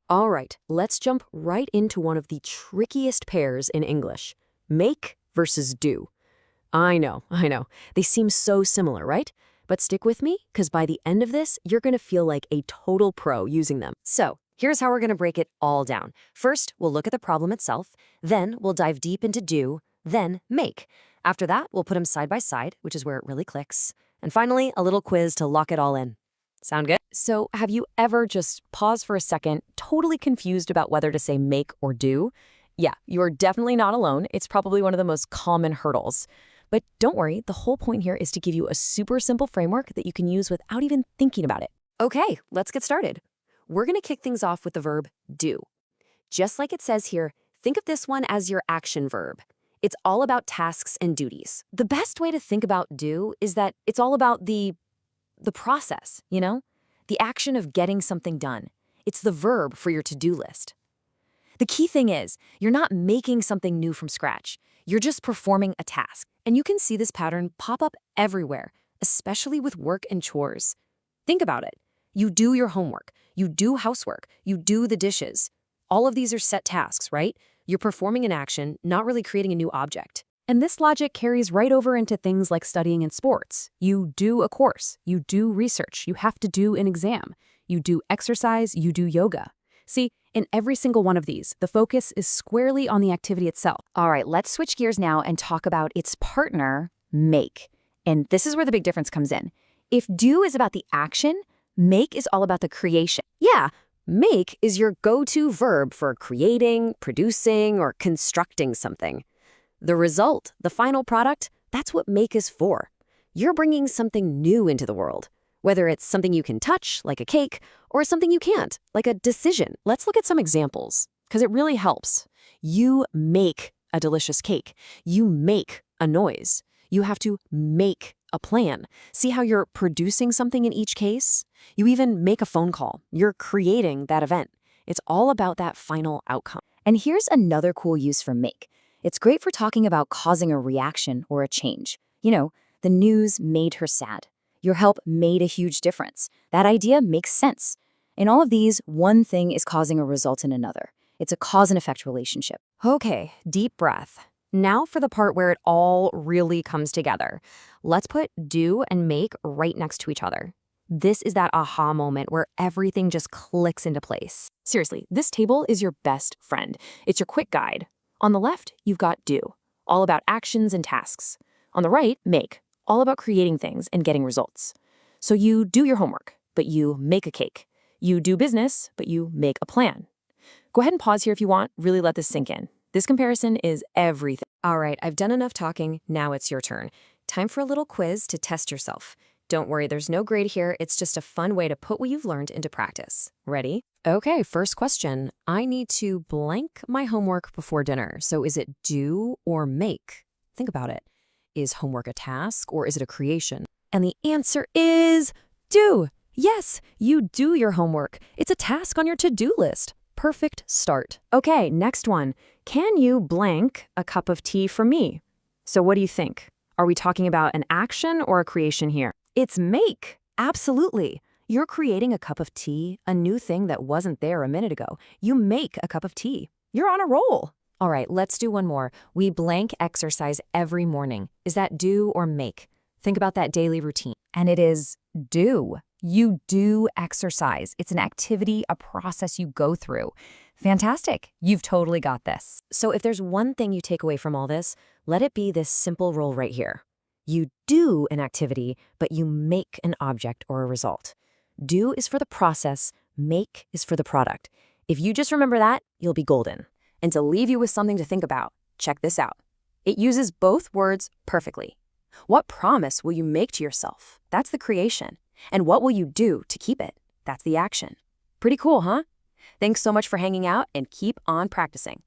All right, let's jump right into one of the trickiest pairs in English. Make versus do. I know. They seem so similar, right? But stick with me, because by the end of this, you're going to feel like a total pro using them. So, here's how we're going to break it all down. First, we'll look at the problem itself. Then, we'll dive deep into do, then make. After that, we'll put them side by side, which is where it really clicks. And finally, a little quiz to lock it all in. Sound good? So, have you ever just paused for a second, totally confused about whether to say make or do? Yeah, you're definitely not alone. It's probably one of the most common hurdles. But don't worry, the whole point here is to give you a super simple framework that you can use without even thinking about it. Okay, let's get started. We're going to kick things off with the verb do. Just like it says here, think of this one as your action verb. It's all about tasks and duties. The best way to think about do is that it's all about the process, the action of getting something done. It's the verb for your to-do list. The key thing is, you're not making something new from scratch. You're just performing a task. And you can see this pattern pop up everywhere, especially with work and chores. Think about it. You do your homework, you do housework, you do the dishes. All of these are set tasks, right? You're performing an action, not really creating a new object. And this logic carries right over into things like studying in sports. You do a course, you do research, you have to do an exam, you do exercise, you do yoga. See, in every single one of these, the focus is squarely on the activity itself. All right, let's switch gears now and talk about its partner, make. And this is where the big difference comes in. If do is about the action, make is all about the creation. Yeah, make is your go-to verb for creating, producing, or constructing something. The result, the final product, that's what make is for. You're bringing something new into the world. Whether it's something you can touch, like a cake, or something you can't, like a decision. Let's look at some examples, because it really helps. You make a delicious cake. You make a noise. You have to make a plan. See how you're producing something in each case? You even make a phone call. You're creating that event. It's all about that final outcome. And here's another cool use for make. It's great for talking about causing a reaction or a change. The news made her sad. Your help made a huge difference. That idea makes sense. In all of these, one thing is causing a result in another. It's a cause and effect relationship. Okay, deep breath. Now for the part where it all really comes together. Let's put do and make right next to each other. This is that aha moment where everything just clicks into place. Seriously, this table is your best friend. It's your quick guide. On the left, you've got do, all about actions and tasks. On the right, make, all about creating things and getting results. So you do your homework, but you make a cake. You do business, but you make a plan. Go ahead and pause here if you want. Really let this sink in. This comparison is everything. All right, I've done enough talking. Now it's your turn. Time for a little quiz to test yourself. Don't worry, there's no grade here. It's just a fun way to put what you've learned into practice. Ready? Okay, first question. I need to blank my homework before dinner. So is it do or make? Think about it. Is homework a task or is it a creation? And the answer is do. Yes, you do your homework. It's a task on your to-do list. Perfect start. Okay, next one. Can you blank a cup of tea for me? So what do you think? Are we talking about an action or a creation here? It's make. Absolutely. You're creating a cup of tea, a new thing that wasn't there a minute ago. You make a cup of tea. You're on a roll. All right, let's do one more. We blank exercise every morning. Is that do or make? Think about that daily routine. And it is do. You do exercise. It's an activity, a process you go through. Fantastic. You've totally got this. So if there's one thing you take away from all this, let it be this simple rule right here. You do an activity, but you make an object or a result. Do is for the process, make is for the product. If you just remember that, you'll be golden. And to leave you with something to think about, check this out. It uses both words perfectly. What promise will you make to yourself? That's the creation. And what will you do to keep it? That's the action. Pretty cool, huh? Thanks so much for hanging out and keep on practicing.